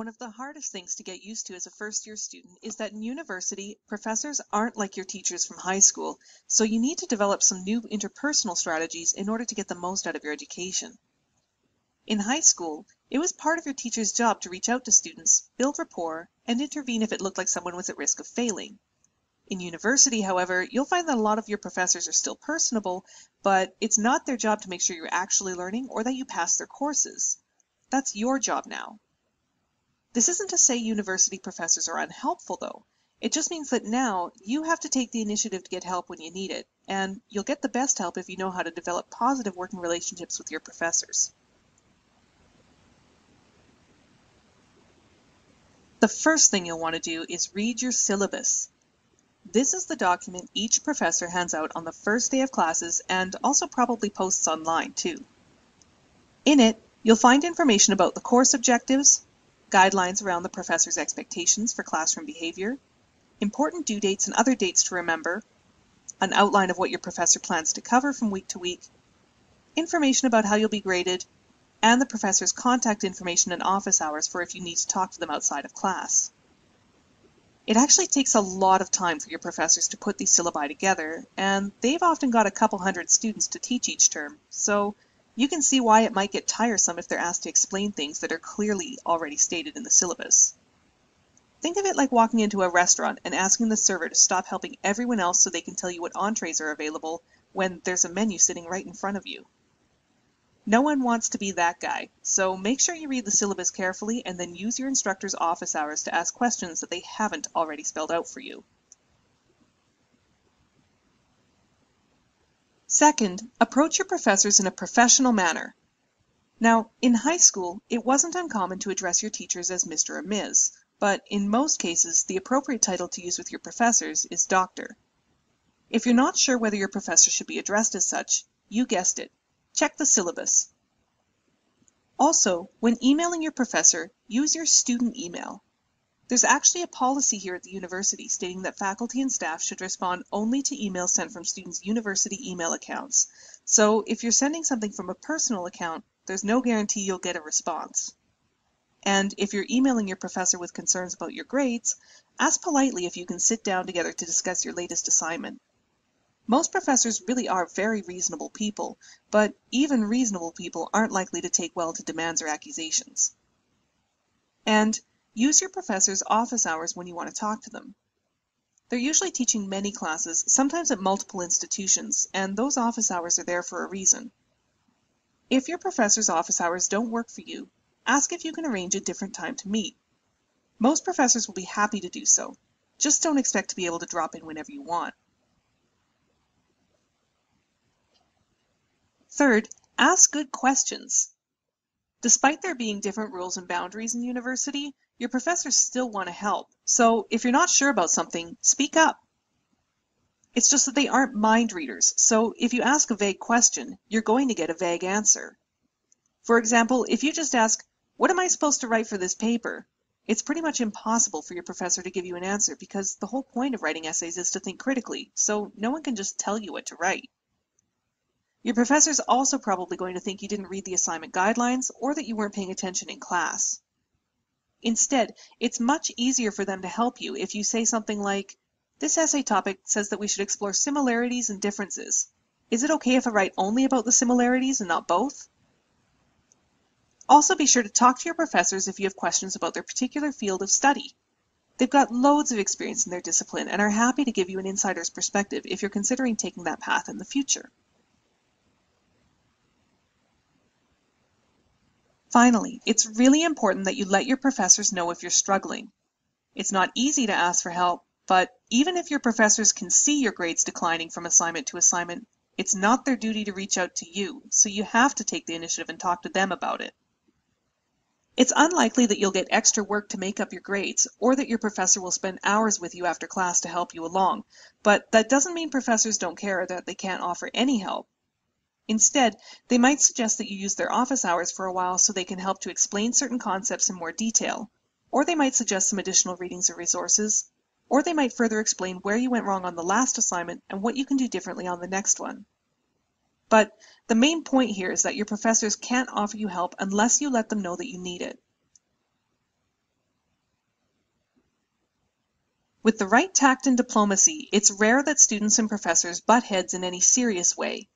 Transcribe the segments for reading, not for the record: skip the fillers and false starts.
One of the hardest things to get used to as a first-year student is that in university, professors aren't like your teachers from high school, so you need to develop some new interpersonal strategies in order to get the most out of your education. In high school, it was part of your teacher's job to reach out to students, build rapport, and intervene if it looked like someone was at risk of failing. In university, however, you'll find that a lot of your professors are still personable, but it's not their job to make sure you're actually learning or that you pass their courses. That's your job now. This isn't to say university professors are unhelpful, though. It just means that now you have to take the initiative to get help when you need it, and you'll get the best help if you know how to develop positive working relationships with your professors. The first thing you'll want to do is read your syllabus. This is the document each professor hands out on the first day of classes and also probably posts online too. In it, you'll find information about the course objectives, guidelines around the professor's expectations for classroom behavior, important due dates and other dates to remember, an outline of what your professor plans to cover from week to week, information about how you'll be graded, and the professor's contact information and office hours for if you need to talk to them outside of class. It actually takes a lot of time for your professors to put these syllabi together, and they've often got a couple hundred students to teach each term, so you can see why it might get tiresome if they're asked to explain things that are clearly already stated in the syllabus. Think of it like walking into a restaurant and asking the server to stop helping everyone else so they can tell you what entrees are available when there's a menu sitting right in front of you. No one wants to be that guy, so make sure you read the syllabus carefully and then use your instructor's office hours to ask questions that they haven't already spelled out for you. Second, approach your professors in a professional manner. Now, in high school, it wasn't uncommon to address your teachers as Mr. or Ms., but in most cases, the appropriate title to use with your professors is Doctor. If you're not sure whether your professor should be addressed as such, you guessed it. Check the syllabus. Also, when emailing your professor, use your student email. There's actually a policy here at the university stating that faculty and staff should respond only to emails sent from students' university email accounts. So if you're sending something from a personal account, there's no guarantee you'll get a response. And if you're emailing your professor with concerns about your grades, ask politely if you can sit down together to discuss your latest assignment. Most professors really are very reasonable people, but even reasonable people aren't likely to take well to demands or accusations. And use your professor's office hours when you want to talk to them. They're usually teaching many classes, sometimes at multiple institutions, and those office hours are there for a reason. If your professor's office hours don't work for you, ask if you can arrange a different time to meet. Most professors will be happy to do so. Just don't expect to be able to drop in whenever you want. Third, ask good questions. Despite there being different rules and boundaries in university, your professors still want to help. So if you're not sure about something, speak up. It's just that they aren't mind readers, so if you ask a vague question, you're going to get a vague answer. For example, if you just ask, "What am I supposed to write for this paper?" it's pretty much impossible for your professor to give you an answer because the whole point of writing essays is to think critically, so no one can just tell you what to write. Your professor's also probably going to think you didn't read the assignment guidelines or that you weren't paying attention in class. Instead, it's much easier for them to help you if you say something like, "This essay topic says that we should explore similarities and differences. Is it okay if I write only about the similarities and not both?" Also be sure to talk to your professors if you have questions about their particular field of study. They've got loads of experience in their discipline and are happy to give you an insider's perspective if you're considering taking that path in the future. Finally, it's really important that you let your professors know if you're struggling. It's not easy to ask for help, but even if your professors can see your grades declining from assignment to assignment, it's not their duty to reach out to you, so you have to take the initiative and talk to them about it. It's unlikely that you'll get extra work to make up your grades, or that your professor will spend hours with you after class to help you along, but that doesn't mean professors don't care or that they can't offer any help. Instead, they might suggest that you use their office hours for a while so they can help to explain certain concepts in more detail, or they might suggest some additional readings or resources, or they might further explain where you went wrong on the last assignment and what you can do differently on the next one. But the main point here is that your professors can't offer you help unless you let them know that you need it. With the right tact and diplomacy, it's rare that students and professors butt heads in any serious way.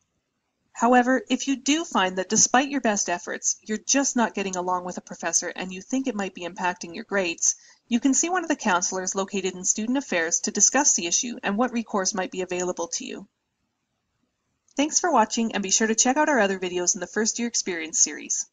However, if you do find that despite your best efforts, you're just not getting along with a professor and you think it might be impacting your grades, you can see one of the counselors located in Student Affairs to discuss the issue and what recourse might be available to you. Thanks for watching, and be sure to check out our other videos in the First Year Experience series.